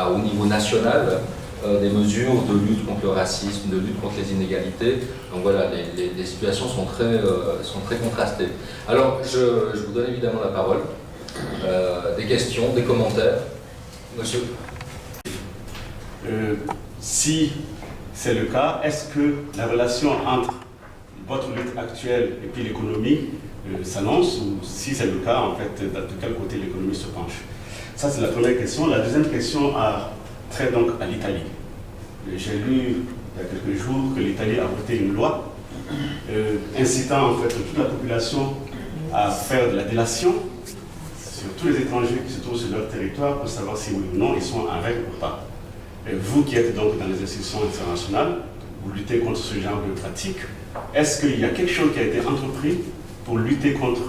Au niveau national, des mesures de lutte contre le racisme, de lutte contre les inégalités. Donc voilà, les situations sont très contrastées. Alors, je vous donne évidemment la parole. Des questions, des commentaires. Monsieur. Si c'est le cas, est-ce que la relation entre votre lutte actuelle et puis l'économie s'annonce, ou si c'est le cas, en fait, de quel côté l'économie se penche? Ça, c'est la première question. La deuxième question a trait donc à l'Italie. J'ai lu il y a quelques jours que l'Italie a voté une loi incitant en fait toute la population à faire de la délation sur tous les étrangers qui se trouvent sur leur territoire pour savoir si oui ou non ils sont en règle ou pas. Et vous qui êtes donc dans les institutions internationales, vous luttez contre ce genre de pratique. Est-ce qu'il y a quelque chose qui a été entrepris pour lutter contre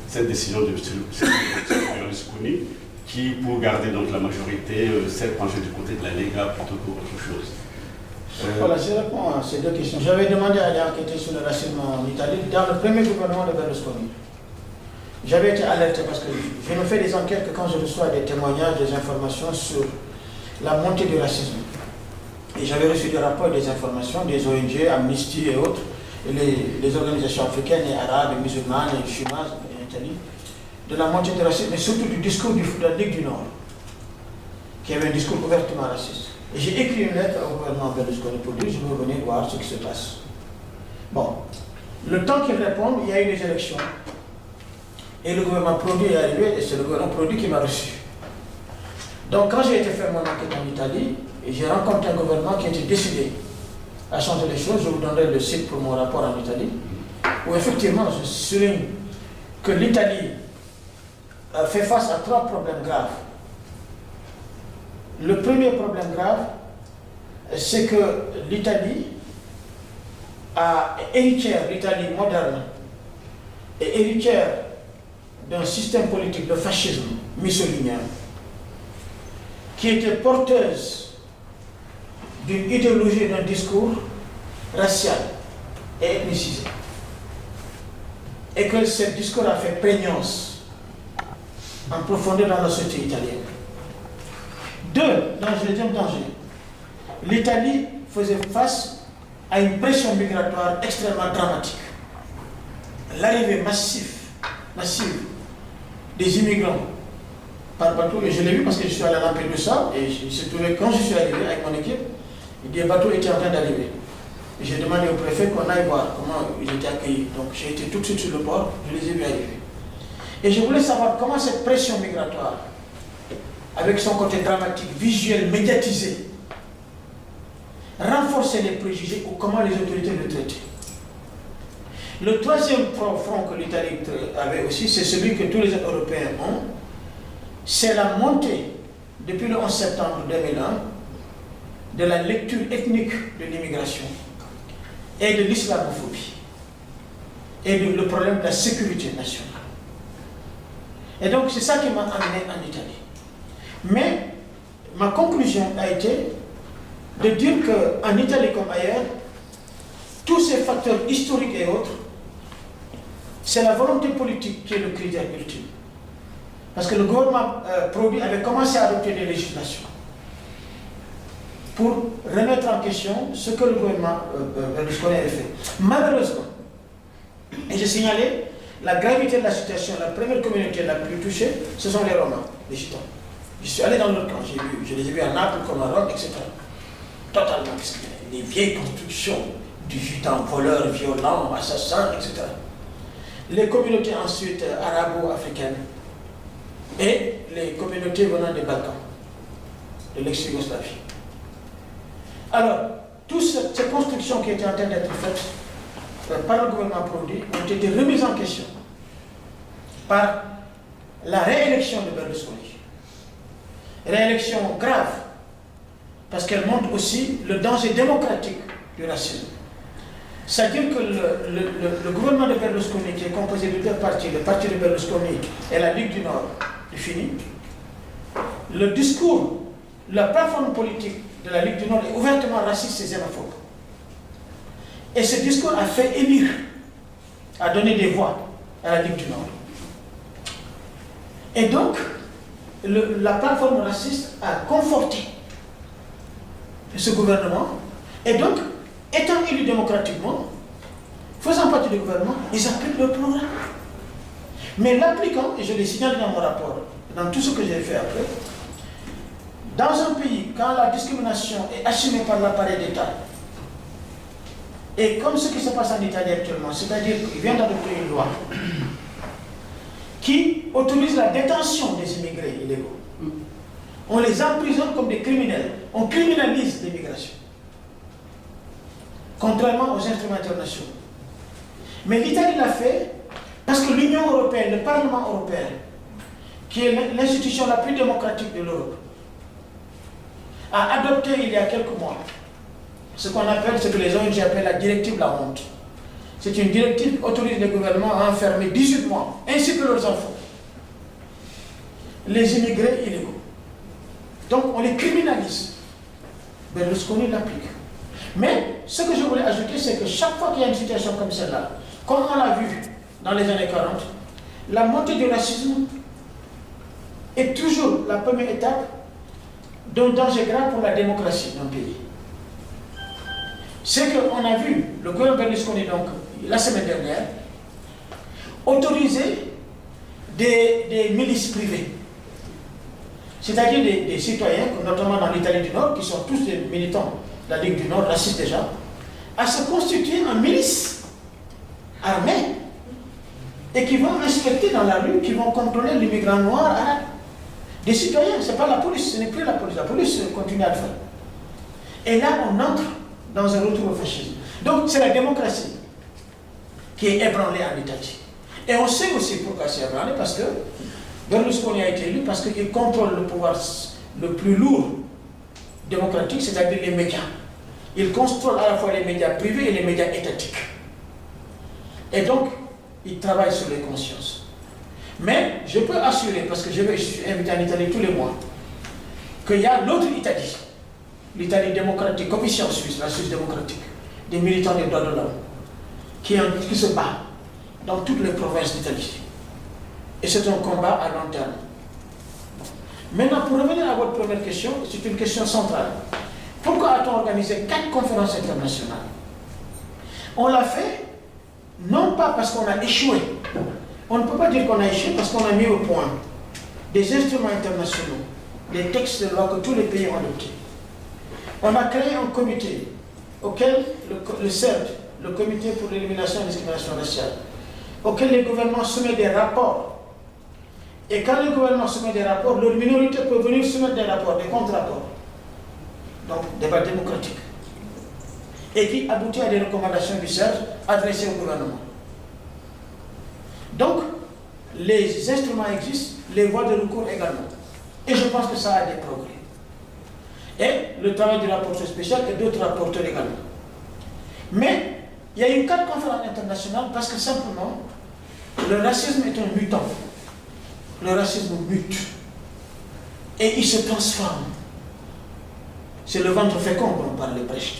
cette décision de Berlusconi qui, pour garder donc la majorité, s'est penchée du côté de la Lega plutôt qu'autre chose? Voilà, je réponds à ces deux questions. J'avais demandé à aller enquêter sur le racisme en Italie dans le premier gouvernement de Berlusconi. J'avais été alerté parce que je ne fais des enquêtes que quand je reçois des témoignages, des informations sur la montée du racisme. Et j'avais reçu des rapports, des informations des ONG, Amnesty et autres, et les organisations africaines et arabes, et musulmanes et chinoises en Italie, de la montée du racisme, mais surtout du discours de la Ligue du Nord, qui avait un discours ouvertement raciste. Et j'ai écrit une lettre au gouvernement Berlusconi pour dire je veux venir voir ce qui se passe. Bon, le temps qu'ils répondent, il y a eu des élections. Et le gouvernement Prodi est arrivé, et c'est le gouvernement Prodi qui m'a reçu. Donc quand j'ai été faire mon enquête en Italie, j'ai rencontré un gouvernement qui était décidé à changer les choses. Je vous donnerai le site pour mon rapport en Italie, où effectivement je souligne que l'Italie fait face à 3 problèmes graves. Le premier problème grave, c'est que l'Italie a héritière, l'Italie moderne, est héritière d'un système politique de fascisme mussolinien qui était porteuse d'une idéologie, d'un discours racial et ethnicisé. Et que ce discours a fait prégnance en profondeur dans la société italienne. Deuxième danger, l'Italie faisait face à une pression migratoire extrêmement dramatique. L'arrivée massive des immigrants par bateau, et je l'ai vu parce que je suis allé à Lampedusa, et il se trouvait quand je suis arrivé avec mon équipe, des bateaux étaient en train d'arriver. J'ai demandé au préfet qu'on aille voir comment ils étaient accueillis. Donc j'ai été tout de suite sur le port, je les ai vus arriver. Et je voulais savoir comment cette pression migratoire, avec son côté dramatique, visuel, médiatisé, renforçait les préjugés ou comment les autorités le traitaient. Le troisième front que l'Italie avait aussi, c'est celui que tous les autres Européens ont, c'est la montée, depuis le 11 septembre 2001, de la lecture ethnique de l'immigration et de l'islamophobie et le problème de la sécurité nationale. Et donc c'est ça qui m'a amené en Italie. Mais ma conclusion a été de dire qu'en Italie comme ailleurs, tous ces facteurs historiques et autres, c'est la volonté politique qui est le critère ultime. Parce que le gouvernement Prodi avait commencé à adopter des législations pour remettre en question ce que le gouvernement Berlusconi avait fait. Malheureusement, et j'ai signalé la gravité de la situation, la première communauté la plus touchée, ce sont les Romains, les Gitans. Je suis allé dans leur camp, je les ai vus à Naples comme à Rome, etc. Totalement, parce qu'il y a des vieilles constructions du gitan, voleurs, violents, assassins, etc. Les communautés ensuite arabo-africaines et les communautés venant des Balkans, de l'ex-Yougoslavie. Alors, toutes ces constructions qui étaient en train d'être faites par le gouvernement Prodi ont été remises en question par la réélection de Berlusconi. Réélection grave, parce qu'elle montre aussi le danger démocratique du racisme. C'est-à-dire que le gouvernement de Berlusconi, qui est composé de 2 partis, le parti de Berlusconi et la Ligue du Nord, est fini. Le discours, la plateforme politique de la Ligue du Nord est ouvertement raciste et xénophobe. Et ce discours a fait élire, a donné des voix à la Ligue du Nord. Et donc, la plateforme raciste a conforté ce gouvernement. Et donc, étant élus démocratiquement, faisant partie du gouvernement, ils appliquent leur programme. Mais l'appliquant, et je l'ai signalé dans mon rapport, dans tout ce que j'ai fait après, dans un pays, quand la discrimination est assumée par l'appareil d'État, et comme ce qui se passe en Italie actuellement, c'est-à-dire qu'il vient d'adopter une loi qui autorise la détention des immigrés illégaux. On les emprisonne comme des criminels. On criminalise l'immigration. Contrairement aux instruments internationaux. Mais l'Italie l'a fait parce que l'Union européenne, le Parlement européen, qui est l'institution la plus démocratique de l'Europe, a adopté il y a quelques mois ce qu'on appelle, ce que les ONG appellent la directive La Honte. C'est une directive qui autorise les gouvernements à enfermer 18 mois, ainsi que leurs enfants, les immigrés illégaux. Donc on les criminalise. Berlusconi l'applique. Mais ce que je voulais ajouter, c'est que chaque fois qu'il y a une situation comme celle-là, comme on l'a vu dans les années 40, la montée du racisme est toujours la première étape d'un danger grave pour la démocratie d'un pays. C'est qu'on a vu le gouvernement Berlusconi, donc, la semaine dernière, autoriser des milices privées, c'est-à-dire des citoyens, notamment dans l'Italie du Nord, qui sont tous des militants de la Ligue du Nord, racistes déjà, à se constituer en milices armées et qui vont inspecter dans la rue, qui vont contrôler les migrants noirs arabes. Des citoyens, ce n'est pas la police, ce n'est plus la police continue à le faire. Et là, on entre dans un retour au fascisme. Donc, c'est la démocratie qui est ébranlée en Italie. Et on sait aussi pourquoi c'est ébranlé, parce que Berlusconi a été élu parce qu'il contrôle le pouvoir le plus lourd démocratique, c'est-à-dire les médias. Il contrôle à la fois les médias privés et les médias étatiques. Et donc, il travaille sur les consciences. Mais je peux assurer, parce que je suis invité en Italie tous les mois, qu'il y a l'autre Italie, l'Italie démocratique, comme ici en Suisse, la Suisse démocratique, des militants des droits de l'homme, qui se bat dans toutes les provinces d'Italie. Et c'est un combat à long terme. Maintenant, pour revenir à votre première question, c'est une question centrale. Pourquoi a-t-on organisé 4 conférences internationales? On l'a fait, non pas parce qu'on a échoué. On ne peut pas dire qu'on a échoué parce qu'on a mis au point des instruments internationaux, des textes de loi que tous les pays ont adoptés. On a créé un comité auquel le CERD, le Comité pour l'élimination de la discrimination raciale, auquel les gouvernements soumettent des rapports. Et quand les gouvernements soumettent des rapports, leur minorité peut venir soumettre des rapports, des contre-rapports. Donc, débat démocratique. Et qui aboutit à des recommandations du CERD adressées au gouvernement. Donc, les instruments existent, les voies de recours également. Et je pense que ça a des progrès. Et le travail du rapporteur spécial et d'autres rapporteurs également. Mais, il y a eu 4 conférences internationales parce que simplement, le racisme est un mutant. Le racisme mute. Et il se transforme. C'est le ventre fécond dont parlait Brecht.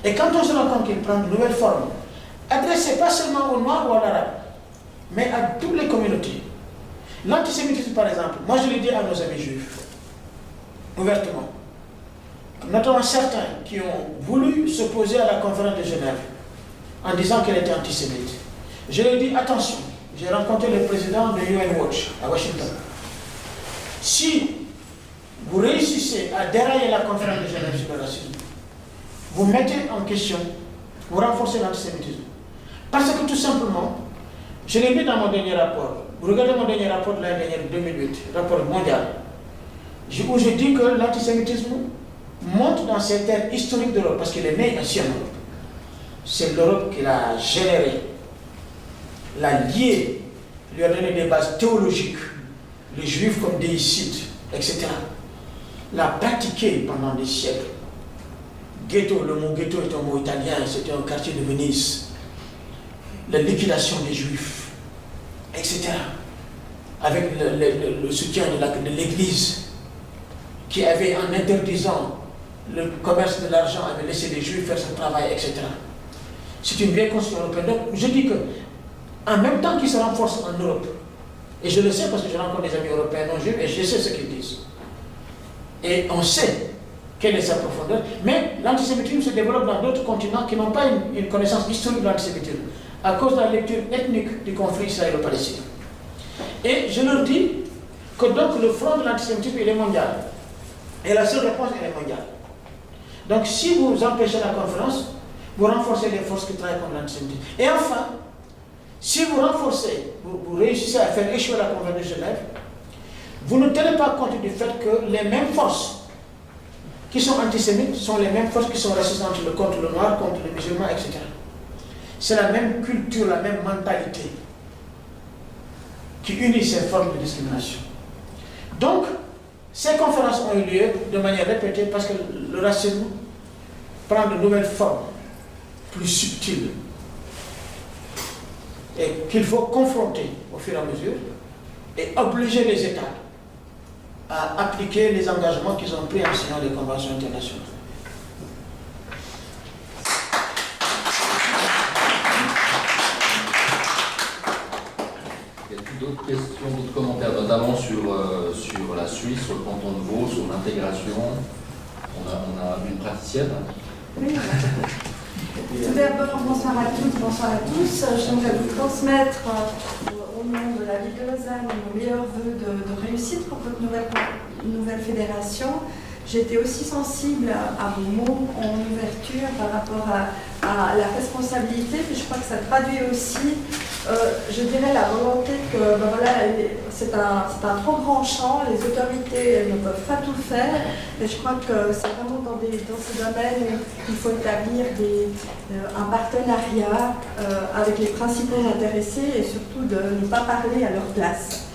Et quand on se rend compte qu'il prend de nouvelles formes, adressées pas seulement aux Noirs ou à l'Arabe, mais à toutes les communautés. L'antisémitisme, par exemple, moi je l'ai dit à nos amis juifs, ouvertement, notamment certains qui ont voulu s'opposer à la conférence de Genève, en disant qu'elle était antisémite. Je leur ai dit, attention, j'ai rencontré le président de UN Watch à Washington. Si vous réussissez à dérailler la conférence de Genève sur le racisme, vous mettez en question, vous renforcez l'antisémitisme. Parce que tout simplement, je l'ai mis dans mon dernier rapport. Vous regardez mon dernier rapport de l'année dernière, 2008, rapport mondial, où je dis que l'antisémitisme monte dans cette ère historique d'Europe, parce qu'il est né ici en Europe. C'est l'Europe qui l'a généré, l'a lié, lui a donné des bases théologiques, les juifs comme déicides, etc. L'a pratiqué pendant des siècles. Ghetto, le mot ghetto est un mot italien, c'était un quartier de Venise. La liquidation des juifs, etc. Avec le soutien de l'Église, qui avait, en interdisant le commerce de l'argent, avait laissé les juifs faire son travail, etc. C'est une vieille constitution européenne. Donc je dis que, en même temps qu'ils se renforcent en Europe, et je le sais parce que je rencontre des amis européens non juifs et je sais ce qu'ils disent. Et on sait quelle est sa profondeur, mais l'antisémitisme se développe dans d'autres continents qui n'ont pas une connaissance historique de l'antisémitisme, à cause de la lecture ethnique du conflit israélo-palestinien. Et je leur dis que donc le front de l'antisémitisme, il est mondial. Et la seule réponse, elle est mondiale. Donc si vous empêchez la conférence, vous renforcez les forces qui travaillent contre l'antisémitisme. Et enfin, si vous renforcez, vous réussissez à faire échouer la conférence de Genève, vous ne tenez pas compte du fait que les mêmes forces qui sont antisémites sont les mêmes forces qui sont racistes contre le noir, contre les musulmans, etc. C'est la même culture, la même mentalité qui unit ces formes de discrimination. Donc, ces conférences ont eu lieu de manière répétée parce que le racisme prend de nouvelles formes, plus subtiles, et qu'il faut confronter au fur et à mesure et obliger les États à appliquer les engagements qu'ils ont pris en signant les conventions internationales. Y a-t-il d'autres questions, d'autres commentaires, notamment sur la Suisse, sur le canton de Vaud, sur l'intégration? On a une praticienne. Oui. Tout d'abord, bonsoir à toutes, bonsoir à tous. J'aimerais vous transmettre au nom de la ville de Lausanne nos meilleurs voeux de réussite pour votre nouvelle fédération. J'ai été aussi sensible à vos mots en ouverture par rapport à la responsabilité, puis je crois que ça traduit aussi, je dirais, la volonté que voilà, c'est un trop grand champ, les autorités elles ne peuvent pas tout faire, et je crois que c'est vraiment dans ce domaine où il faut établir un partenariat avec les principaux intéressés et surtout de ne pas parler à leur place,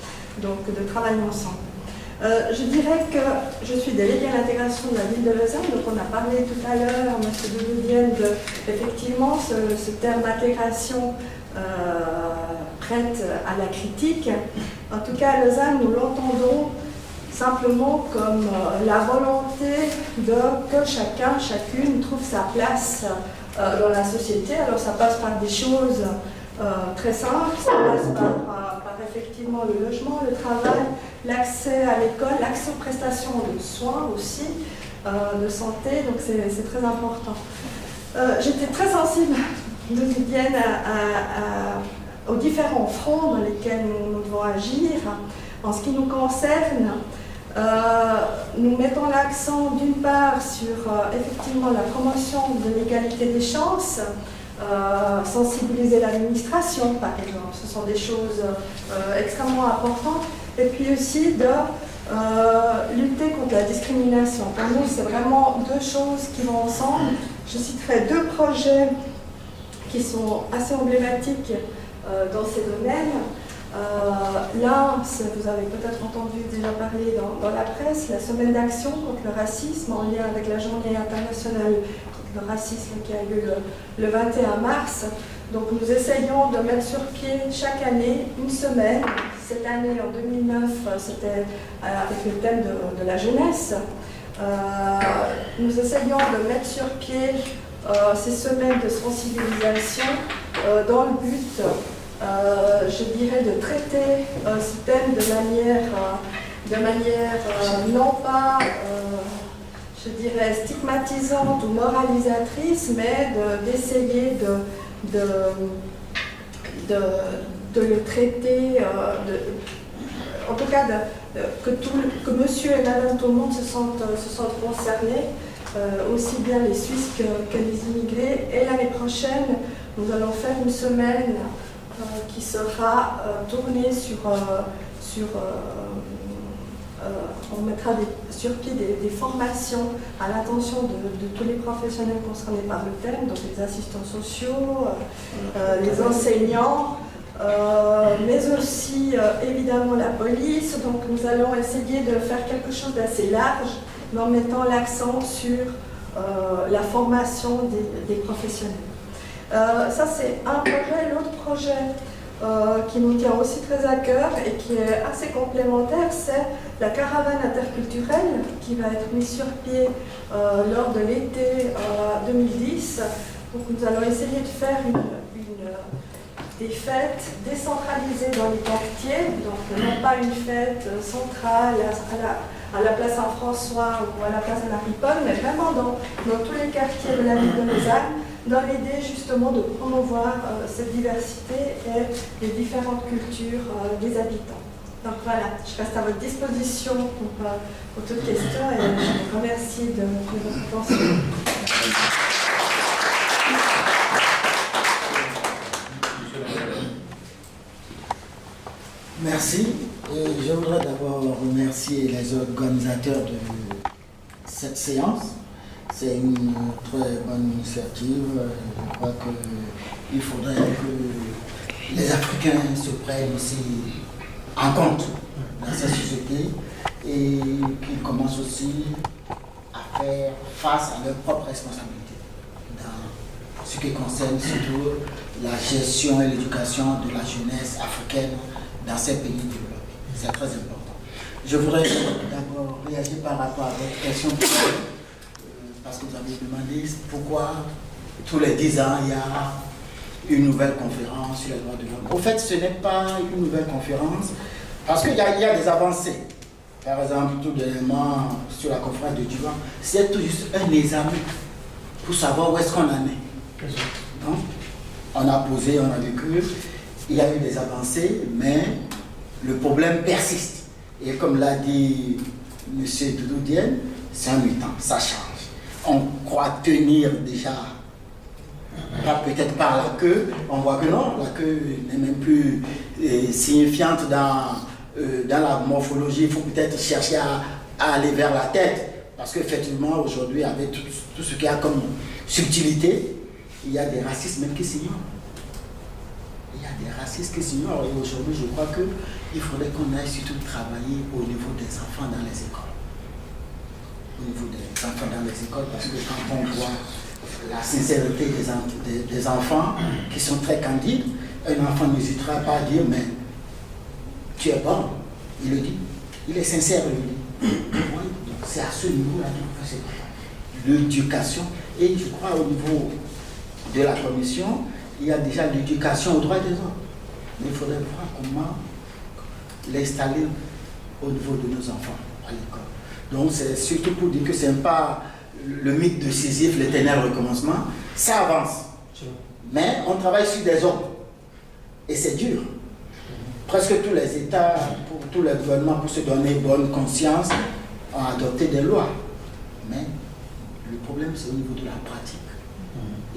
donc de travailler ensemble. Je dirais que je suis déléguée à l'intégration de la ville de Lausanne, donc on a parlé tout à l'heure, M. Delouvienne, effectivement ce terme d'intégration prête à la critique. En tout cas, à Lausanne, nous l'entendons simplement comme la volonté que chacun, chacune trouve sa place dans la société. Alors ça passe par des choses très simples, ça passe par effectivement le logement, le travail, l'accès à l'école, l'accès aux prestations de soins aussi, de santé, donc c'est très important. J'étais très sensible de Vivienne aux différents fronts dans lesquels nous devons agir. En ce qui nous concerne, nous mettons l'accent d'une part sur effectivement la promotion de l'égalité des chances, sensibiliser l'administration par exemple, ce sont des choses extrêmement importantes, et puis aussi de lutter contre la discrimination. Pour nous, c'est vraiment deux choses qui vont ensemble. Je citerai deux projets qui sont assez emblématiques dans ces domaines. L'un, vous avez peut-être entendu déjà parler dans la presse, la semaine d'action contre le racisme en lien avec la journée internationale contre le racisme qui a eu le 21 mars. Donc nous essayons de mettre sur pied chaque année une semaine. Cette année, en 2009, c'était avec le thème de la jeunesse. Nous essayons de mettre sur pied ces semaines de sensibilisation dans le but, je dirais, de traiter ce thème de manière non pas, je dirais, stigmatisante ou moralisatrice, mais d'essayer de le traiter, en tout cas que monsieur et madame tout le monde se sentent concernés, aussi bien les Suisses que les immigrés. Et l'année prochaine, nous allons faire une semaine qui sera tournée on mettra sur pied des formations à l'attention de tous les professionnels concernés par le thème, donc les assistants sociaux, les enseignants, mais aussi évidemment la police. Donc nous allons essayer de faire quelque chose d'assez large, mais en mettant l'accent sur la formation des professionnels. Ça c'est un projet. L'autre projet qui nous tient aussi très à cœur et qui est assez complémentaire, c'est la caravane interculturelle qui va être mise sur pied lors de l'été 2010. Donc nous allons essayer de faire des fêtes décentralisées dans les quartiers, donc non pas une fête centrale à la place Saint-François ou à la place de la Riponne, mais vraiment dans tous les quartiers de la ville de Lausanne, dans l'idée justement de promouvoir cette diversité et les différentes cultures des habitants. Donc voilà, je reste à votre disposition pour toute question et je vous remercie de votre attention. Merci. Je voudrais d'abord remercier les organisateurs de cette séance. C'est une très bonne initiative. Je crois qu'il faudrait que les Africains se prennent aussi en compte dans cette société et qu'ils commencent aussi à faire face à leurs propres responsabilités dans ce qui concerne surtout la gestion et l'éducation de la jeunesse africaine dans ces pays développés. C'est très important. Je voudrais d'abord réagir par rapport à votre question, parce que vous avez demandé pourquoi tous les 10 ans il y a une nouvelle conférence sur les droits de l'homme. Au fait, ce n'est pas une nouvelle conférence, parce qu'il y a des avancées. Par exemple, tout dernièrement, sur la conférence de Duban, c'est tout juste un examen pour savoir où est-ce qu'on en est. Donc, on a posé, on a vécu. Il y a eu des avancées, mais le problème persiste. Et comme l'a dit M. Doudou Diène, c'est un mi-temps, ça change. On croit tenir déjà, pas peut-être par la queue, on voit que non, la queue n'est même plus signifiante dans la morphologie. Il faut peut-être chercher à aller vers la tête, parce qu'effectivement, aujourd'hui, avec tout ce qu'il y a comme subtilité, il y a des racistes même qui s'ignorent. Il y a des racistes qui s'ignorent et aujourd'hui je crois qu'il faudrait qu'on aille surtout travailler au niveau des enfants dans les écoles. Au niveau des enfants dans les écoles, parce que quand on voit la sincérité des enfants qui sont très candides, un enfant n'hésitera pas à dire mais tu es bon, il le dit, il est sincère, il le dit. Oui, donc c'est à ce niveau-là qu'il faut faire l'éducation et je crois au niveau de la commission, il y a déjà l'éducation aux droits des hommes. Mais il faudrait voir comment l'installer au niveau de nos enfants à l'école. Donc c'est surtout pour dire que ce n'est pas le mythe de Sisyphe, l'éternel recommencement. Ça avance. Mais on travaille sur des ordres. Et c'est dur. Presque tous les États, tous les gouvernements, pour se donner bonne conscience, ont adopté des lois. Mais le problème, c'est au niveau de la pratique.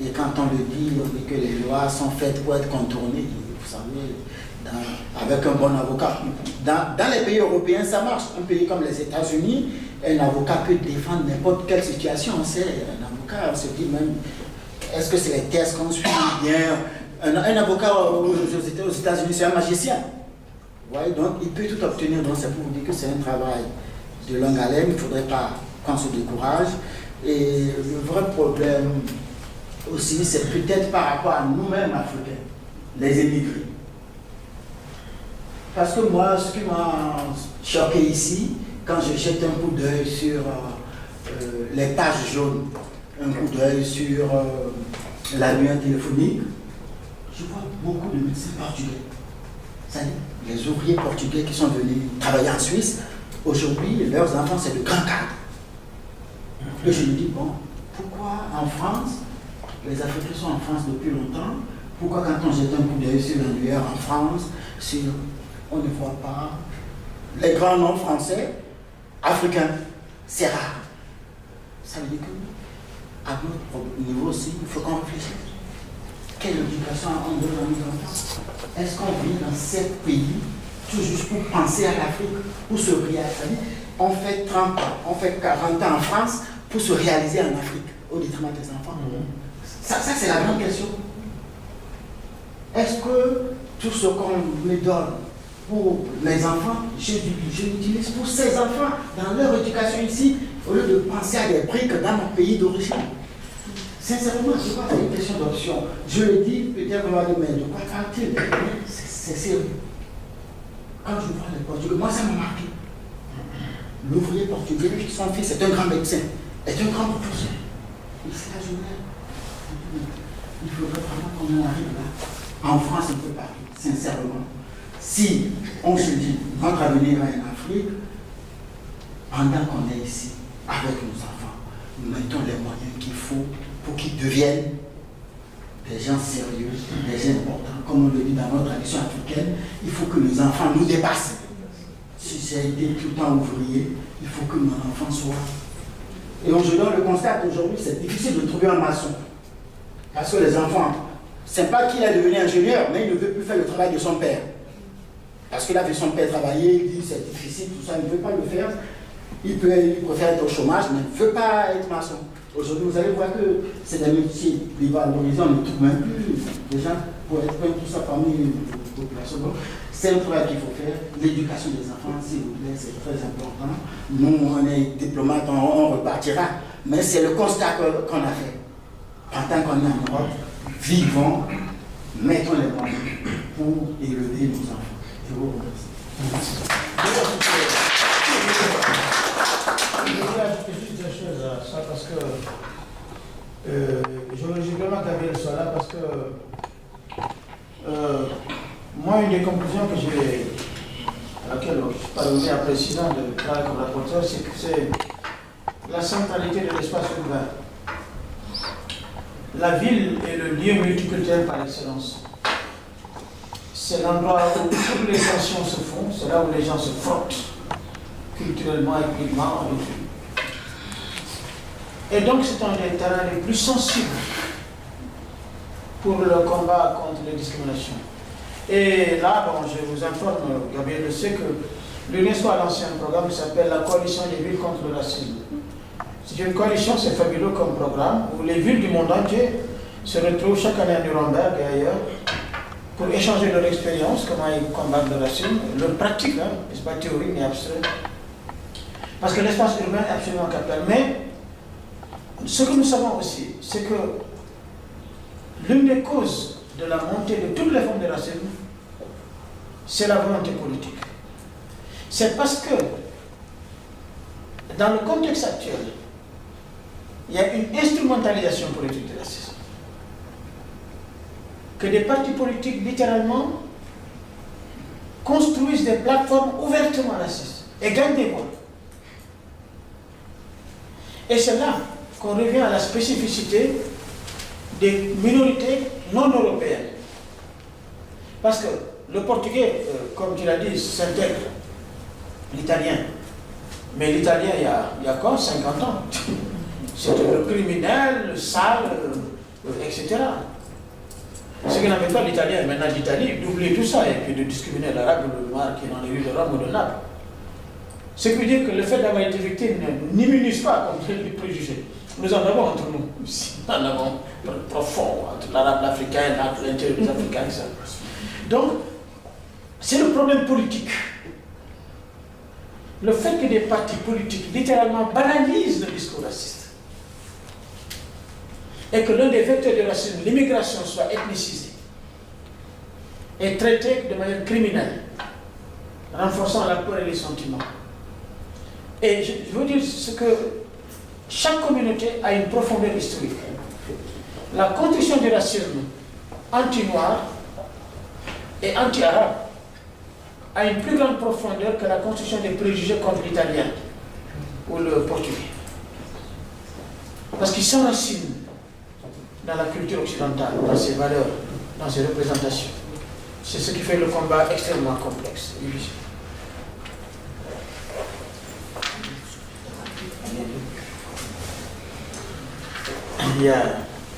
Et quand on le dit, on dit que les lois sont faites pour être contournées. Vous savez, avec un bon avocat. Dans les pays européens, ça marche. Un pays comme les États-Unis, un avocat peut défendre n'importe quelle situation. C'est un avocat, on se dit même, est-ce que c'est les tests qu'on suit bien? Un avocat aux États-Unis, c'est un magicien. Vous voyez, donc il peut tout obtenir. Donc c'est pour vous dire que c'est un travail de longue haleine. Il ne faudrait pas qu'on se décourage. Et le vrai problème aussi, c'est peut-être par rapport à nous-mêmes Africains, les émigrés. Parce que moi, ce qui m'a choqué ici, quand je jette un coup d'œil sur les pages jaunes, un coup d'œil sur l'annuaire téléphonique, je vois beaucoup de médecins portugais. C'est-à-dire, les ouvriers portugais qui sont venus travailler en Suisse, aujourd'hui, leurs enfants, c'est de grands cadres. Et je me dis, bon, pourquoi en France, les Africains sont en France depuis longtemps, pourquoi quand on jette un coup d'œil sur l'annuaire en France, on ne voit pas les grands noms français, africains, c'est rare. Ça veut dire qu'à notre niveau aussi, il faut qu'on réfléchisse. Quelle éducation on donne à nos enfants? Est-ce qu'on vit dans ces pays tout juste pour penser à l'Afrique, pour se réaliser? On fait 30 ans, on fait 40 ans en France pour se réaliser en Afrique, au détriment des enfants. Ça c'est la grande question. Est-ce que tout ce qu'on me donne pour les enfants, je l'utilise pour ces enfants, dans leur éducation ici, au lieu de penser à des briques dans mon pays d'origine? Sincèrement, je crois que c'est une question d'option. Je le dis, peut-être qu'on va dire, mais de quoi parle-t-il? C'est sérieux. Quand je vois les Portugais, moi ça m'a marqué. L'ouvrier portugais, son fils est un grand médecin, est un grand professeur. Il fait la journée. Il faudrait vraiment qu'on en arrive là. En France, on peut parler, sincèrement. Si on se dit notre avenir est en Afrique, pendant qu'on est ici, avec nos enfants, nous mettons les moyens qu'il faut pour qu'ils deviennent des gens sérieux, des gens importants. Comme on le dit dans notre tradition africaine, il faut que nos enfants nous dépassent. Si j'ai été tout le temps ouvrier, il faut que mon enfant soit. Et aujourd'hui, on le constate aujourd'hui, c'est difficile de trouver un maçon. Parce que les enfants, c'est pas qu'il est devenu ingénieur, mais il ne veut plus faire le travail de son père. Parce qu'il a vu son père travailler, il dit c'est difficile, tout ça, il ne veut pas le faire. Il préfère être au chômage, mais il ne veut pas être maçon. Aujourd'hui, vous allez voir que c'est des métiers dévalorisés, on ne trouve même plus des gens pour être tout ça parmi les populations. Donc, c'est un travail qu'il faut faire. L'éducation des enfants, s'il vous plaît, c'est très important. Nous, on est diplomates, on repartira. Mais c'est le constat qu'on a fait. Pendant qu'on est en Europe, vivons, mettons les moyens pour élever nos enfants. Je vous remercie. Je voulais ajouter juste deux choses à ça parce que j'ai vraiment Gabriel soit là parce que moi, une des conclusions que j'ai, à laquelle je suis parvenu après 6 ans de travail comme rapporteur, c'est que c'est la centralité de l'espace urbain. La ville est le lieu multiculturel par excellence. C'est l'endroit où toutes les tensions se font, c'est là où les gens se frottent culturellement, ethniquement, et donc c'est un des terrains les plus sensibles pour le combat contre les discriminations. Et là, bon, je vous informe, Gabriel le sait, que l'UNESCO a lancé un programme qui s'appelle la Coalition des villes contre le racisme. C'est une coalition, c'est fabuleux comme programme, où les villes du monde entier se retrouvent chaque année à Nuremberg et ailleurs pour échanger leur expérience, comment ils combattent le racisme, leur pratique, hein, c'est pas théorique mais abstrait. Parce que l'espace urbain est absolument capital. Mais ce que nous savons aussi, c'est que l'une des causes de la montée de toutes les formes de racisme, c'est la volonté politique. C'est parce que, dans le contexte actuel, il y a une instrumentalisation politique du racisme. Que des partis politiques, littéralement, construisent des plateformes ouvertement racistes et gagnent des voix. Et c'est là qu'on revient à la spécificité des minorités non européennes. Parce que le portugais, comme tu l'as dit, s'intègre. L'italien. Mais l'italien, il y a quoi 50 ans. C'était le criminel, le sale, etc. Ce qui n'avait pas l'italien maintenant d'Italie, d'oublier tout ça et puis de discriminer l'arabe ou le noir qui est dans les rues de Rome ou de Naples. Ce qui veut dire que le fait d'avoir été victime n'immunise pas contre les préjugés. Nous en avons entre nous. Nous en avons profond entre l'arabe, l'africain, entre l'intérieur des Africains et ça. Donc, c'est le problème politique. Le fait que des partis politiques littéralement banalisent le discours raciste et que l'un des vecteurs du racisme, l'immigration, soit ethnicisée et traitée de manière criminelle, renforçant la peur et les sentiments. Et je veux dire ce que chaque communauté a une profondeur historique. La construction du racisme anti-noir et anti-arabe a une plus grande profondeur que la construction des préjugés contre l'italien ou le portugais. Parce qu'ils s'enracinent dans la culture occidentale, dans ses valeurs, dans ses représentations. C'est ce qui fait le combat extrêmement complexe.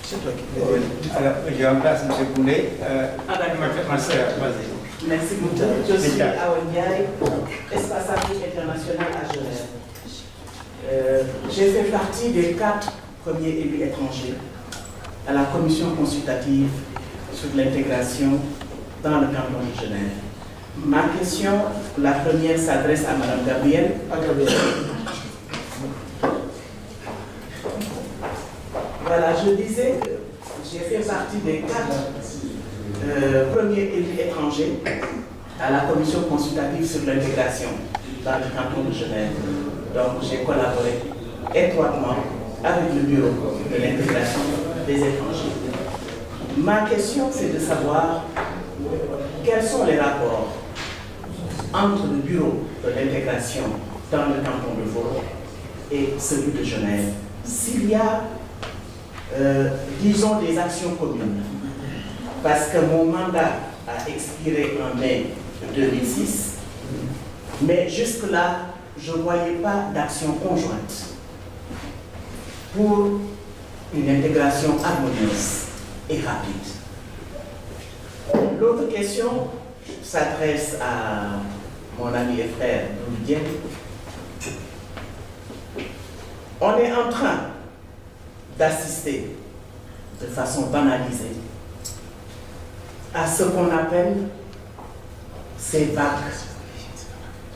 C'est toi qui alors, je remplace M. Boulet. Ma soeur, vas-y. Merci beaucoup. Je suis Awa Ndiaye, Espace Afrique International à Genève. J'ai fait partie des 4 premiers élus étrangers à la commission consultative sur l'intégration dans le canton de Genève. Ma question, la première, s'adresse à Mme Gabrielle. Voilà, je disais que j'ai fait partie des 4 premiers élus étrangers à la commission consultative sur l'intégration dans le canton de Genève. Donc j'ai collaboré étroitement avec le bureau de l'intégration des étrangers. Ma question, c'est de savoir quels sont les rapports entre le bureau de l'intégration dans le canton de Vaud et celui de Genève. S'il y a, disons, des actions communes, parce que mon mandat a expiré en mai 2006, mais jusque-là, je ne voyais pas d'action conjointe pour une intégration harmonieuse et rapide. L'autre question s'adresse à mon ami et frère Doudou Dieng. On est en train d'assister de façon banalisée à ce qu'on appelle ces vagues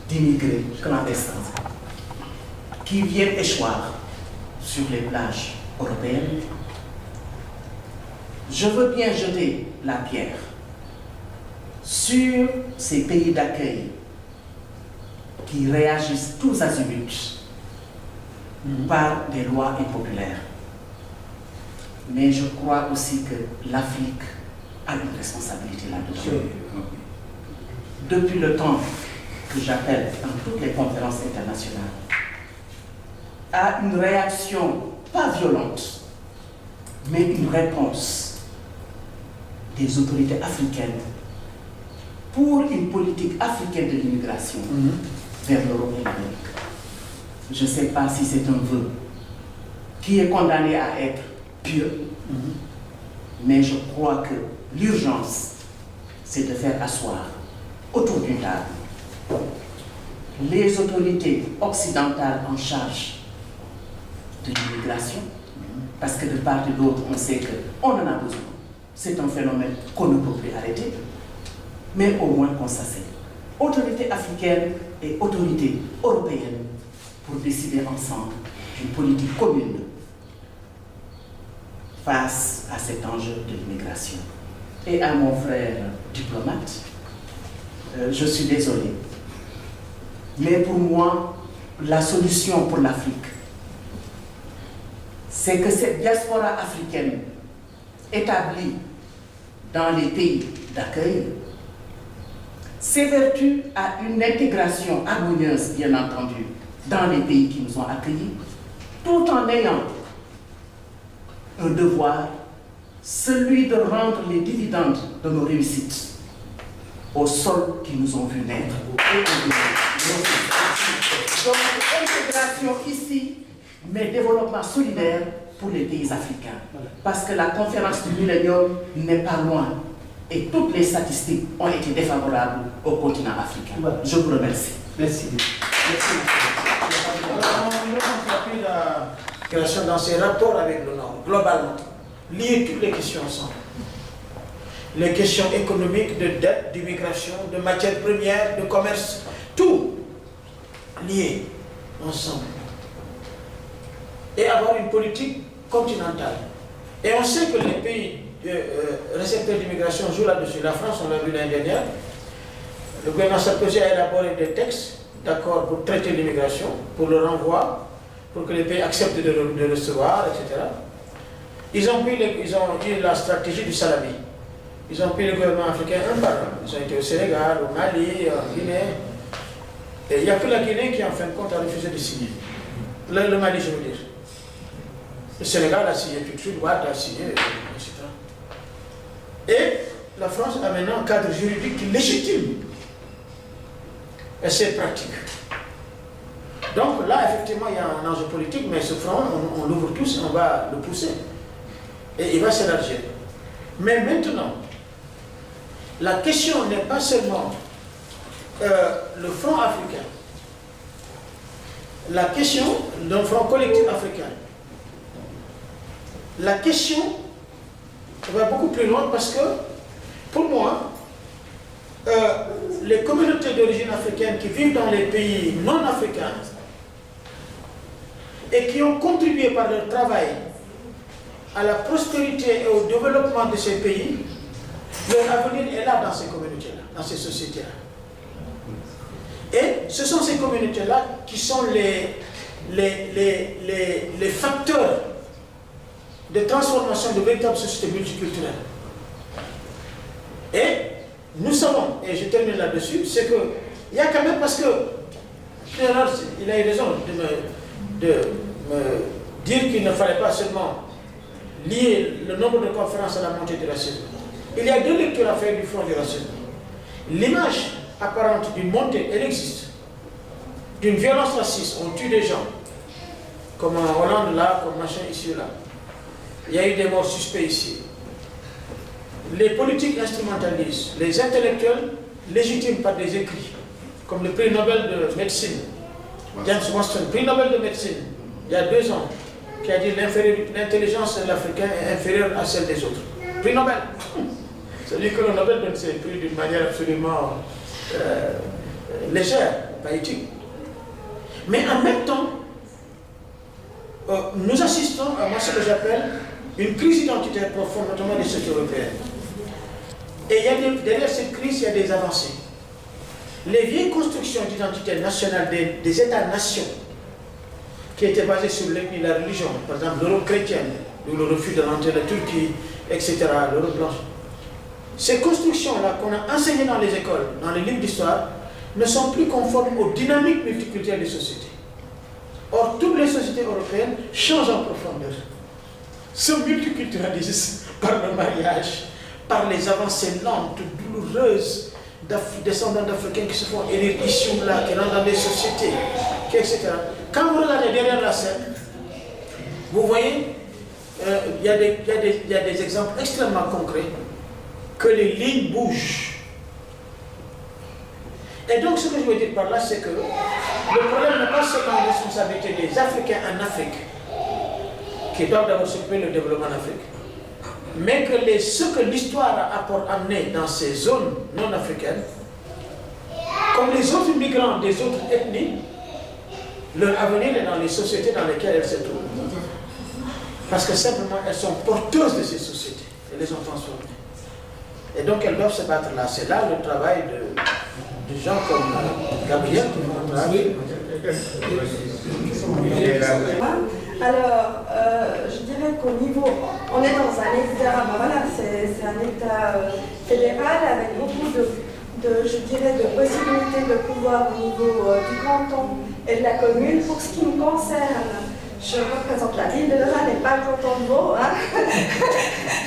d'immigrés clandestins qui viennent échoir sur les plages européennes. Je veux bien jeter la pierre sur ces pays d'accueil qui réagissent tous azimuts par des lois impopulaires. Mais je crois aussi que l'Afrique a une responsabilité là-dedans. Depuis le temps que j'appelle dans toutes les conférences internationales à une réaction pas violente, mais une réponse des autorités africaines pour une politique africaine de l'immigration vers l'Europe et l'Amérique. Je ne sais pas si c'est un vœu qui est condamné à être pieux, mais je crois que l'urgence, c'est de faire asseoir autour d'une table les autorités occidentales en charge de l'immigration, parce que de part et d'autre, on sait qu'on en a besoin. C'est un phénomène qu'on ne peut plus arrêter, mais au moins qu'on s'asseye. Autorités africaines et autorités européennes pour décider ensemble d'une politique commune face à cet enjeu de l'immigration. Et à mon frère diplomate, je suis désolé, mais pour moi, la solution pour l'Afrique, c'est que cette diaspora africaine établie dans les pays d'accueil s'évertue à une intégration harmonieuse, bien entendu, dans les pays qui nous ont accueillis, tout en ayant un devoir, celui de rendre les dividendes de nos réussites aux sols qui nous ont vus naître. Donc, intégration ici, mais développement solidaire pour les pays africains. Parce que la conférence du millénium n'est pas loin. Et toutes les statistiques ont été défavorables au continent africain. Je vous remercie. Merci. La dans ses rapports avec le Nord, globalement, lier toutes les questions ensemble. Les questions économiques, de dette, d'immigration, de matières premières, de commerce, tout lié ensemble. Et avoir une politique continentale. Et on sait que les pays récepteurs d'immigration jouent là-dessus. La France, on l'a vu l'année dernière. Le gouvernement Sarkozy a élaboré des textes, d'accord, pour traiter l'immigration, pour le renvoi, pour que les pays acceptent de recevoir, etc. Ils ont eu la stratégie du salami. Ils ont pris le gouvernement africain un par un. Ils ont été au Sénégal, au Mali, en Guinée. Et il n'y a que la Guinée qui, en fin de compte, a refusé de signer. Le Mali, je veux dire. Le Sénégal a signé tout de suite, Ouad a signé, etc. Et la France a maintenant un cadre juridique qui légitime. Et c'est pratique. Donc là, effectivement, il y a un enjeu politique, mais ce front, on l'ouvre tous, on va le pousser. Et il va s'élargir. Mais maintenant, la question n'est pas seulement le front africain. La question d'un front collectif africain. La question va beaucoup plus loin parce que, pour moi, les communautés d'origine africaine qui vivent dans les pays non africains et qui ont contribué par leur travail à la prospérité et au développement de ces pays, leur avenir est là dans ces communautés-là, dans ces sociétés-là. Et ce sont ces communautés-là qui sont les facteurs de transformation de véritables sociétés multiculturelles. nous savons, et je termine là-dessus, c'est que il y a quand même, parce que il a eu raison de me dire qu'il ne fallait pas seulement lier le nombre de conférences à la montée du racisme. Il y a deux lectures à faire du front du racisme. L'image apparente d'une montée, elle existe. D'une violence raciste, on tue des gens, comme en Hollande là, comme machin ici ou là. Il y a eu des morts suspects ici. Les politiques instrumentalisent, les intellectuels légitiment par des écrits, comme le prix Nobel de médecine, James Watson, prix Nobel de médecine, il y a 2 ans, qui a dit l'intelligence de l'Africain est inférieure à celle des autres. Prix Nobel. C'est-à-dire que le Nobel donne ses prix d'une manière absolument légère, pas éthique. Mais en même temps, nous assistons à ce que j'appelle une crise identitaire profonde, notamment des sociétés européennes. Et derrière cette crise, il y a des avancées. Les vieilles constructions d'identité nationale des États-nations, qui étaient basées sur l'ethnie et la religion, par exemple l'Europe chrétienne, ou le refus de rentrer la Turquie, etc., l'Europe blanche. Ces constructions-là qu'on a enseignées dans les écoles, dans les livres d'histoire, ne sont plus conformes aux dynamiques multiculturelles des sociétés. Or, toutes les sociétés européennes changent en profondeur. Se multiculturalisent par le mariage, par les avancées lentes, douloureuses, descendants d'Africains qui se font élire ici ou là, qui rentrent dans des sociétés, etc. Quand vous regardez derrière la scène, vous voyez, il y a des exemples extrêmement concrets que les lignes bougent. Et donc, ce que je veux dire par là, c'est que le problème n'est pas seulement la responsabilité des Africains en Afrique, qui doivent d'abord s'occuper du développement en Afrique, mais que ce que l'histoire a amené dans ces zones non africaines, comme les autres migrants des autres ethnies, leur avenir est dans les sociétés dans lesquelles elles se trouvent. Parce que simplement, elles sont porteuses de ces sociétés. Elles les ont transformées. Et donc, elles doivent se battre là. C'est là le travail de gens comme Gabriel qui vont travailler. Alors, je dirais qu'au niveau, on est dans un État, voilà, c'est un État fédéral avec beaucoup je dirais, de possibilités de pouvoir au niveau du canton et de la commune. Pour ce qui me concerne, je représente la ville de Lausanne et pas le canton de Vaud. Hein.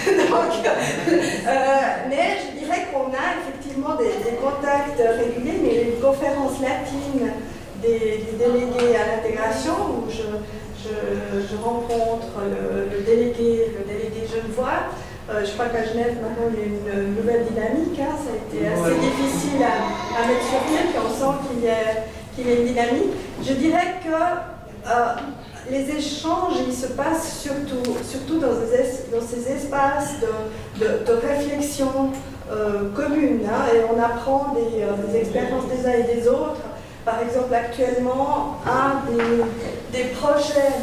Donc, mais je dirais qu'on a effectivement des contacts réguliers, mais les conférences latines des délégués à l'intégration, où je rencontre le délégué genevois. Je crois qu'à Genève, maintenant, il y a une nouvelle dynamique. Hein. Ça a été assez difficile à mettre sur pied, puis on sent qu'il y a une dynamique. Je dirais que les échanges, ils se passent surtout dans ces espaces de réflexion commune. Hein, et on apprend des expériences des uns et des autres. Par exemple, actuellement, un des projets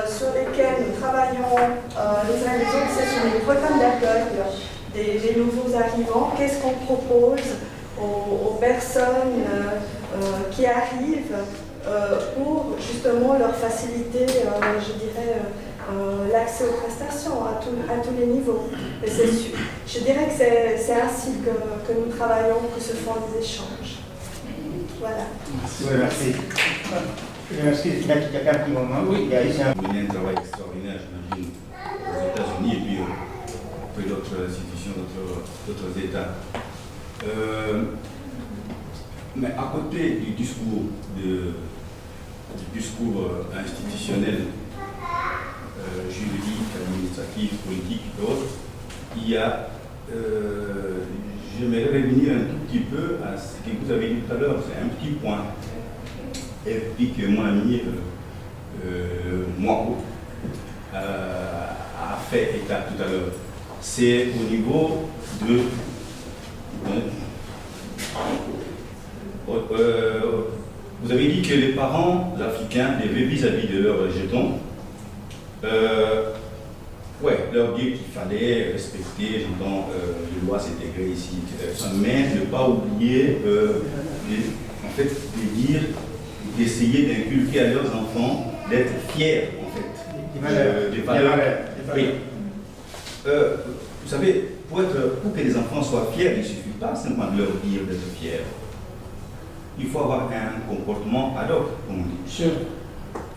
sur lesquels nous travaillons les uns et les autres, c'est sur les programmes d'accueil des nouveaux arrivants. Qu'est-ce qu'on propose aux personnes qui arrivent pour justement leur faciliter, je dirais, l'accès aux prestations à tous les niveaux. Et je dirais que c'est ainsi que nous travaillons, que se font les échanges. Voilà. Oui, merci. Merci, il y a quelqu'un qui moment. Oui, il y a ici un travail extraordinaire, j'imagine, aux États-Unis et puis d'autres institutions, d'autres États. Mais à côté du discours institutionnel, juridique, administratif, politique et autres, il y a, j'aimerais revenir un tout petit peu à ce que vous avez dit tout à l'heure, c'est un petit point. Et puis que mon ami Mwako a fait état tout à l'heure. C'est au niveau de... vous avez dit que les parents africains devaient vis-à-vis de leurs jetons, leur dire qu'il fallait respecter, j'entends, les lois s'intégrer ici, mais ne pas oublier, en fait, de dire, d'essayer d'inculquer à leurs enfants d'être fiers, en fait, des valeurs. Oui. Vous savez, pour que les enfants soient fiers, il ne suffit pas simplement de leur dire d'être fiers. Il faut avoir un comportement ad hoc, comme on dit. Sûr.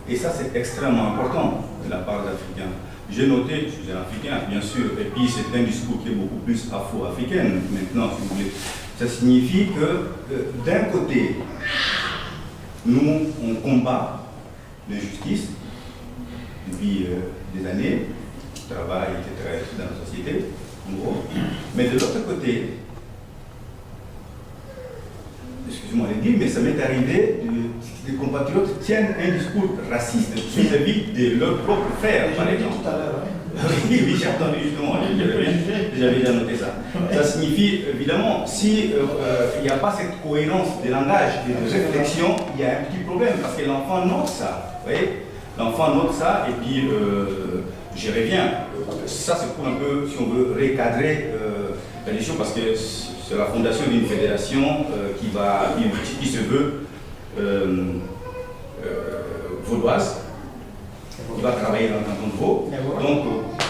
Et ça, c'est extrêmement important de la part des Africains. J'ai noté, je suis un Africain, bien sûr, et puis c'est un discours qui est beaucoup plus afro-africain maintenant, si vous voulez. Ça signifie que, d'un côté, nous, on combat l'injustice depuis des années, travail, etc., dans la société, en gros. Mais de l'autre côté, excusez-moi de le dire, mais ça m'est arrivé que les compatriotes tiennent un discours raciste vis-à-vis de leurs propres frères, par exemple. Tout à l'heure, Oui, j'ai entendu justement, j'avais déjà noté ça. Ça signifie, évidemment, s'il n'y a pas cette cohérence de langage et de réflexion, il y a un petit problème, parce que l'enfant note ça, vous voyez. L'enfant note ça, et puis j'y reviens. Ça, c'est pour un peu, si on veut, recadrer les choses, parce que c'est la fondation d'une fédération qui se veut vaudoise, qui va travailler dans le canton de Vaud, donc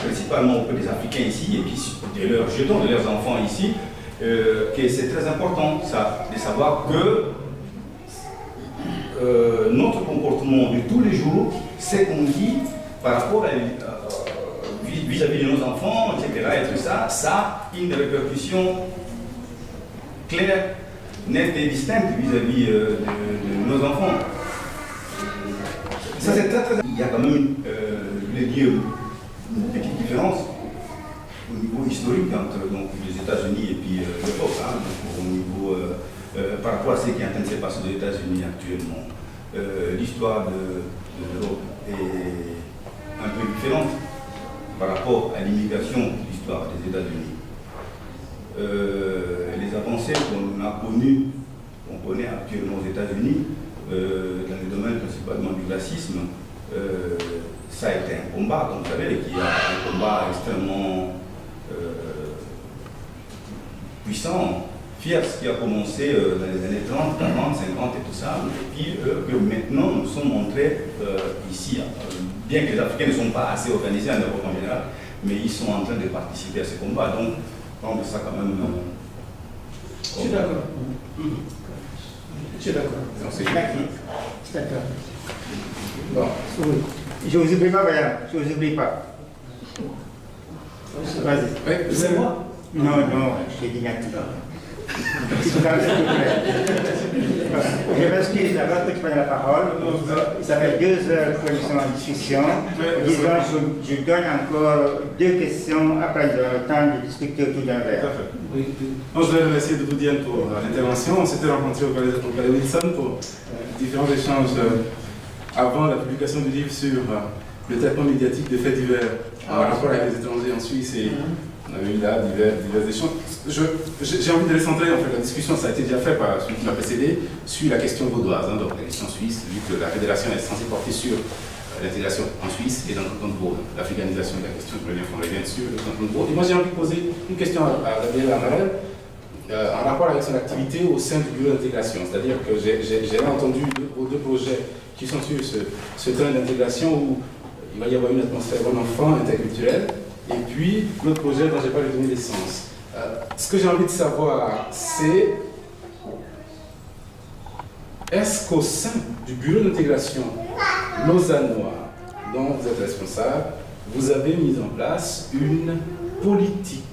principalement auprès des Africains ici, et puis de leurs jetons, de leurs enfants ici, que c'est très important ça, de savoir que notre comportement de tous les jours, c'est qu'on dit par rapport vis-à-vis de nos enfants, etc., et tout ça, ça a une répercussion claire, nette et distincte vis-à-vis de nos enfants. Ça, c'est très, très... Il y a quand même, je voulais dire, une petite différence au niveau historique entre donc, les États-Unis et puis l'Europe, hein, au niveau, par rapport à ce qui est en train de se passer aux États-Unis actuellement. L'histoire de l'Europe est un peu différente par rapport à l'immigration de l'histoire des États-Unis. Les avancées qu'on a connues, qu'on connaît actuellement aux États-Unis, dans le domaine principalement du racisme, ça a été un combat, comme vous savez, qui est un combat extrêmement puissant, fier, ce qui a commencé dans les années 30, 40, 50 et tout ça, et puis que maintenant nous sommes montrés ici, bien que les Africains ne sont pas assez organisés en Europe en général, mais ils sont en train de participer à ce combat, donc on veut ça quand même. Je suis d'accord. Je suis d'accord. C'est d'accord. Bon, oui. Je vous oublie pas, madame. Je vous oublie pas. Vas-y. Oui, c'est moi. Non, j'ai dit Nati. Je m'excuse d'abord que tu prennes la parole. Ça fait 2 heures que nous sommes en discussion. Disons, je donne encore 2 questions, après nous aurons le temps de discuter autour d'un verre. Oui. Je voudrais remercier de vous dire pour l'intervention. On s'était rencontrés au Palais Wilson pour différents échanges avant la publication du livre sur le traitement médiatique des faits divers en rapport avec les étrangers en Suisse. Et on avait eu là divers échanges. J'ai envie de les centrer, en fait, la discussion, ça a été déjà fait par celui qui m'a précédé, sur la question vaudoise, hein, donc la question suisse, vu que la fédération est censée porter sur l'intégration en Suisse et dans le canton de Vaud, l'africanisation de la question, je reviens sur le canton de Vaud. Et moi j'ai envie de poser une question à Gabriel Amarel en rapport avec son activité au sein du bureau d'intégration. C'est-à-dire que j'ai entendu deux projets qui sont sur ce train d'intégration où il va y avoir une atmosphère bon enfant, interculturelle, et puis l'autre projet dont je n'ai pas donné l'essence. Ce que j'ai envie de savoir, c'est est-ce qu'au sein du bureau d'intégration lausannois dont vous êtes responsable, vous avez mis en place une politique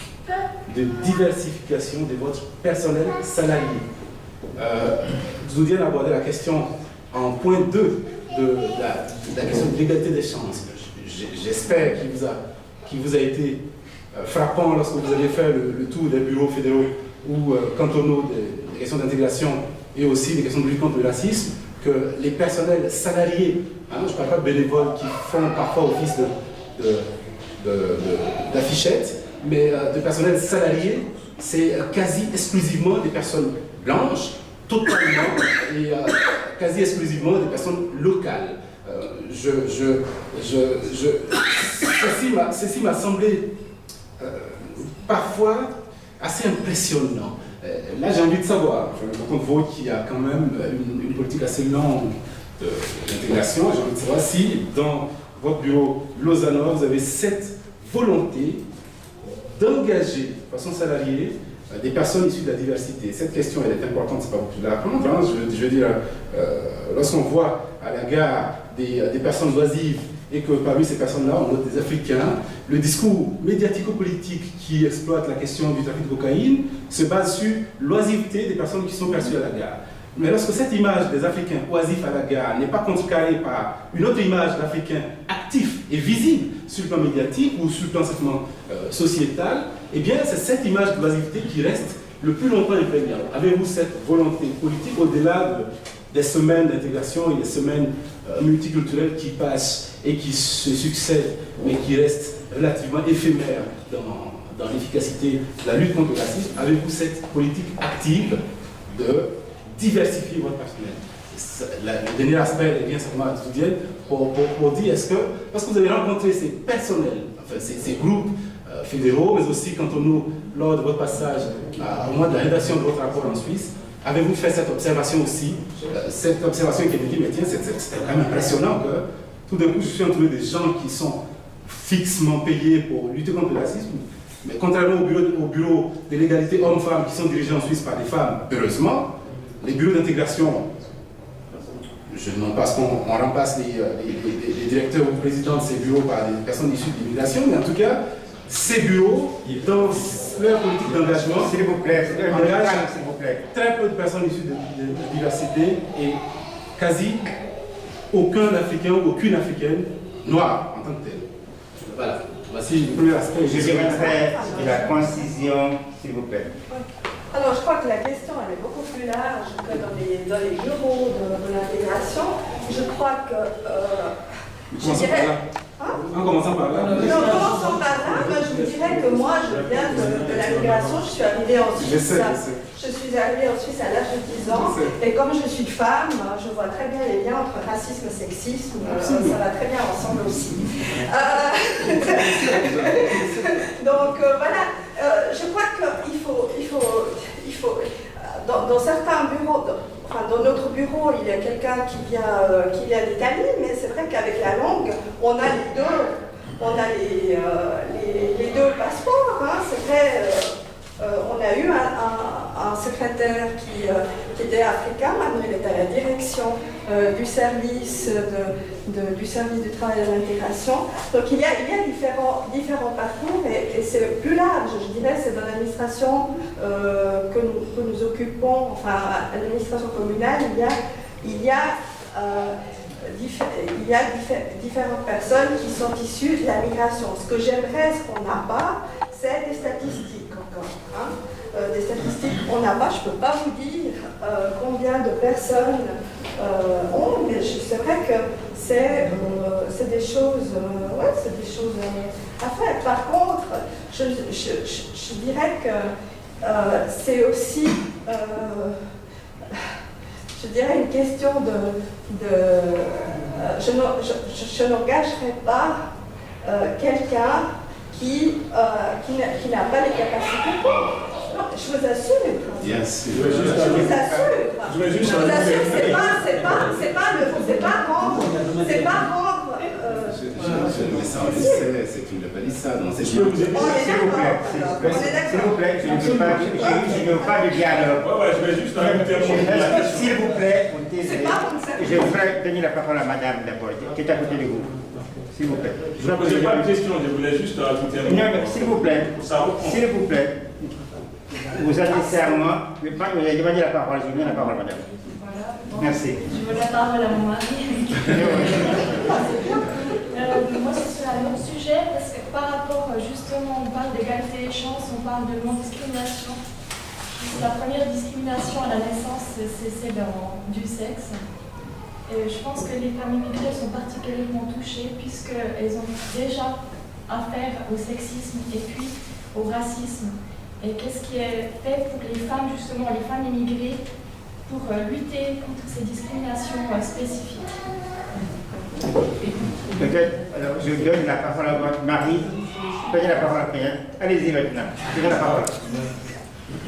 de diversification de votre personnel salarié? Je viens d'aborder la question en point 2 de la question de l'égalité des chances. J'espère qu'il vous a été frappant lorsque vous avez fait le tour des bureaux fédéraux ou cantonaux des questions d'intégration et aussi des questions de lutte contre le racisme, que les personnels salariés, hein, je ne parle pas de bénévoles qui font parfois office d'affichettes, mais de personnels salariés, c'est quasi exclusivement des personnes blanches, totalement, et quasi exclusivement des personnes locales. Ceci m'a semblé parfois assez impressionnant. Là, j'ai envie de savoir, je me rends compte qui a quand même une politique assez longue d'intégration, j'ai envie de savoir si dans votre bureau lausannois, vous avez cette volonté d'engager de façon salariée des personnes issues de la diversité. Cette question, elle est importante, c'est pas beaucoup de la prendre. Hein. Je veux dire, lorsqu'on voit à la gare des personnes oisives et que parmi ces personnes-là, on note des Africains, le discours médiatico-politique qui exploite la question du trafic de cocaïne se base sur l'oisiveté des personnes qui sont perçues à la gare. Mais lorsque cette image des Africains oisifs à la gare n'est pas contrecarrée par une autre image d'Africains actifs et visibles sur le plan médiatique ou sur le plan simplement sociétal, eh bien c'est cette image de l'oisiveté qui reste le plus longtemps imprégnable. Avez-vous cette volonté politique au-delà des semaines d'intégration et des semaines multiculturelles qui passent et qui se succèdent, mais qui restent relativement éphémères dans l'efficacité de la lutte contre le racisme? Avez-vous cette politique active de diversifier votre personnel? Le dernier aspect est bien simplement pour dire, est-ce que, parce que vous avez rencontré ces personnels, enfin ces groupes fédéraux, mais aussi quand nous, lors de votre passage au moment de la rédaction de votre rapport en Suisse, avez-vous fait cette observation aussi, cette observation qui a dit, mais tiens, c'est quand même impressionnant que tout d'un coup, je suis entouré des gens qui sont fixement payés pour lutter contre le racisme, mais contrairement au bureau de l'égalité hommes-femmes qui sont dirigés en Suisse par des femmes, heureusement, les bureaux d'intégration, je ne pense qu'on remplace les directeurs ou présidents de ces bureaux par des personnes issues de l'immigration, mais en tout cas, ces bureaux, dans leur politique d'engagement, s'il vous plaît, engagent très peu de personnes issues de diversité et quasi aucun Africain ou aucune Africaine noire en tant que telle. Voilà, voici le premier aspect. Je demanderai de la concision, s'il vous plaît. Alors, je crois que la question, elle est beaucoup plus large que dans les bureaux de l'intégration. Je crois que... je dirais... En commençant par là. Non, commençons par là. Moi, je vous dirais que moi, je viens de la migration. Je suis arrivée en Suisse. Je suis arrivée en Suisse à l'âge de 10 ans. Et comme je suis femme, je vois très bien les liens entre racisme et sexisme. Ça va très bien ensemble aussi. Donc, voilà. Je crois qu'il faut dans certains bureaux, enfin dans notre bureau, il y a quelqu'un qui vient d'Italie, mais c'est vrai qu'avec la langue, on a les deux passeports. Hein, c'est vrai, on a eu un secrétaire qui était africain, maintenant il est à la direction du service du travail et de l'intégration. Donc il y a différents parcours et c'est plus large, je dirais, c'est dans l'administration que nous occupons, enfin à l'administration communale, il y a différentes personnes qui sont issues de la migration. Ce que j'aimerais, ce qu'on n'a pas, c'est des statistiques encore. Hein. Des statistiques, on n'a pas, je ne peux pas vous dire combien de personnes ont, mais c'est vrai que c'est des choses, à faire. Par contre, je dirais que c'est aussi, je dirais, une question je n'engagerai pas quelqu'un qui n'a pas les capacités. Non, je vous assure. Yes. Je vous assure. C'est pas rendre. C'est une palissade. On est d'accord. S'il vous plaît, je ne veux pas de dialogue. Je vais juste ajouter un mot. S'il vous plaît, je voudrais donner la parole à madame d'abord, qui est à côté de vous. S'il vous plaît. Je ne posais pas de question, je voulais juste ajouter un mot. Non, mais s'il vous plaît, vous avez serment, vous avez demandé la parole, je vous donne la parole, madame. Voilà. Merci. Je veux la parole à mon mari. Moi, c'est sur un autre sujet, parce que par rapport, justement, on parle d'égalité des chances, on parle de non-discrimination. La première discrimination à la naissance, c'est celle du sexe. Et je pense que les femmes immigrées sont particulièrement touchées, puisqu'elles ont déjà affaire au sexisme et puis au racisme. Et qu'est-ce qui est fait pour les femmes, justement, les femmes immigrées, pour lutter contre ces discriminations spécifiques? Peut-être, alors je donne la parole à votre mari. Prenez la parole après. Allez-y maintenant. Prenez la parole.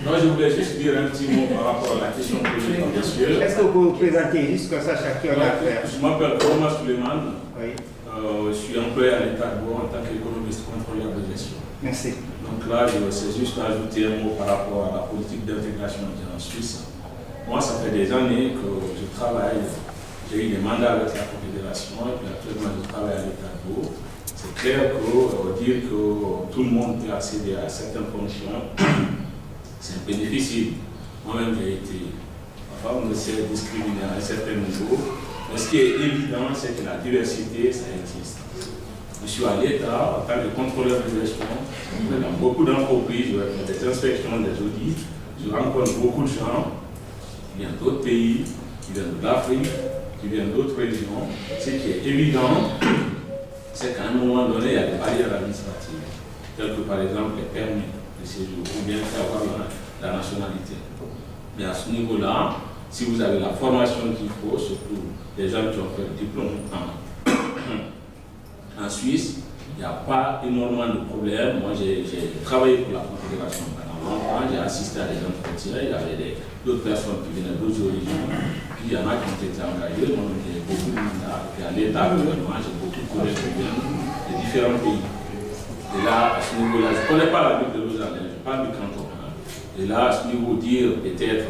Non, je voulais juste dire un petit mot par rapport à la question que j'ai bien sûr. Est-ce que vous pouvez vous présenter juste comme ça, chacun a affaire? Je m'appelle Omar Suleiman. Oui. Je suis employé à l'État de Bois en tant qu'économiste contrôleur de gestion. Merci. Donc, Donc là, c'est juste ajouter un mot par rapport à la politique d'intégration en Suisse. Moi, ça fait des années que je travaille, j'ai eu des mandats avec la Confédération et puis actuellement je travaille à l'État d'eau. C'est clair que dire que tout le monde peut accéder à certaines fonctions, c'est un peu difficile. Moi-même, j'ai été, parfois on essaie de discriminer à un certain niveau, mais ce qui est évident, c'est que la diversité, ça existe. Je suis à l'État, en tant que contrôleur de gestion, dans beaucoup d'entreprises, je vais faire des inspections, des audits, je rencontre beaucoup de gens qui viennent d'autres pays, qui viennent de l'Afrique, qui viennent d'autres régions. Ce qui est évident, c'est qu'à un moment donné, il y a des barrières administratives, telles que par exemple les permis de séjour, ou bien savoir la nationalité. Mais à ce niveau-là, si vous avez la formation qu'il faut, surtout les gens qui ont fait le diplôme en Suisse, il n'y a pas énormément de problèmes. Moi, j'ai travaillé pour la Confédération pendant longtemps, j'ai assisté à des entretiens, il y avait d'autres personnes qui venaient d'autres origines, puis il y en a qui ont été engagés, moi j'ai beaucoup de mandats, puis à l'État actuellement, j'ai beaucoup de collègues qui viennent de différents pays. Et là, à ce niveau-là, je ne connais pas la ville de Lausanne, je parle du canton. Et là, à ce niveau, dire peut-être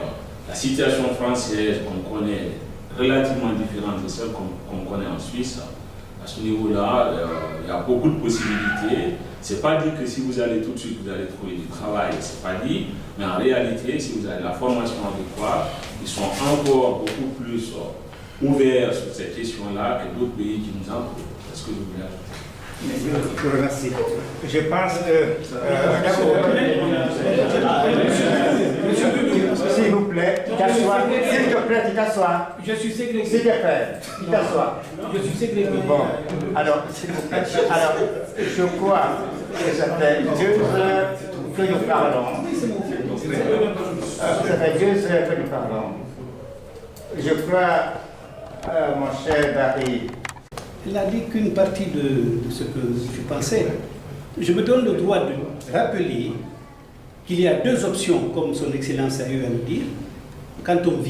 la situation française qu'on connaît relativement différente de celle qu'on connaît en Suisse. À ce niveau-là, il y a beaucoup de possibilités. Ce n'est pas dit que si vous allez tout de suite, vous allez trouver du travail, ce n'est pas dit. Mais en réalité, si vous avez la formation adéquate, ils sont encore beaucoup plus ouverts sur cette question-là que d'autres pays qui nous entourent. C'est ce que je voulais ajouter. Je vous remercie. Je pense que... s'il vous plaît, tu t'assois. S'il te plaît, tu t'assois. Je suis ségrégé. S'il te plaît, tu t'assois. Je suis ségrégé. Bon, alors, s'il vous plaît. Alors, je crois que ça fait 2 heures que nous parlons. Ça fait 2 heures que nous parlons. Je crois, mon cher Barry, il n'a dit qu'une partie de ce que je pensais. Je me donne le droit de rappeler qu'il y a 2 options, comme son Excellence a eu à le dire, quand on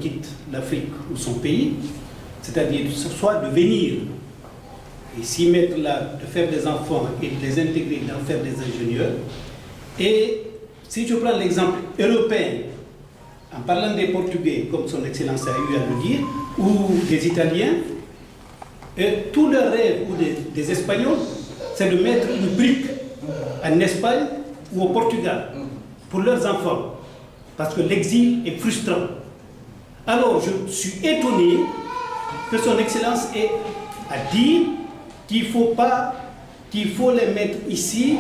quitte l'Afrique ou son pays, c'est-à-dire soit de venir et s'y mettre là, de faire des enfants et de les intégrer, d'en faire des ingénieurs. Et si je prends l'exemple européen, en parlant des Portugais, comme son Excellence a eu à le dire, ou des Italiens, et tout leur rêve, ou des Espagnols, c'est de mettre une brique en Espagne ou au Portugal pour leurs enfants, parce que l'exil est frustrant. Alors je suis étonné que son Excellence ait à dire qu'il faut les mettre ici,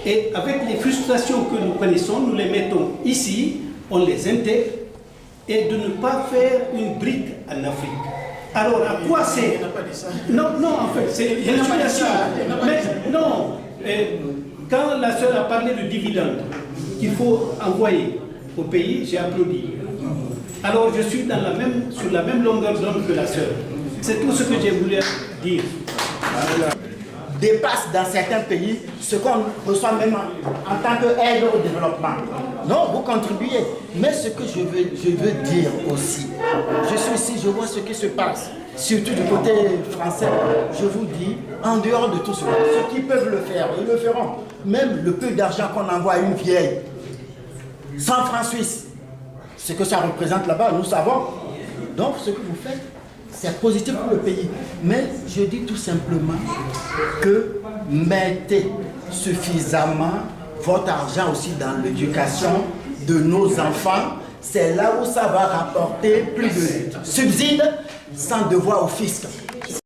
et avec les frustrations que nous connaissons, nous les mettons ici, on les intègre, et de ne pas faire une brique en Afrique. Alors, à quoi c'est? Non, en fait, c'est une explication. Mais non, quand la sœur a parlé de dividendes qu'il faut envoyer au pays, j'ai applaudi. Alors, je suis sur la même longueur d'onde que la sœur. C'est tout ce que j'ai voulu dire. Dépasse dans certains pays ce qu'on reçoit même en tant qu'aide au développement. Non, vous contribuez. Mais ce que je veux dire aussi, je suis ici, je vois ce qui se passe, surtout du côté français. Je vous dis, en dehors de tout cela, ceux qui peuvent le faire, ils le feront. Même le peu d'argent qu'on envoie à une vieille, 100 francs suisses, ce que ça représente là-bas, nous savons. Donc, ce que vous faites, c'est positif pour le pays. Mais je dis tout simplement que mettez suffisamment votre argent aussi dans l'éducation de nos enfants. C'est là où ça va rapporter plus de subsides sans devoir au fisc.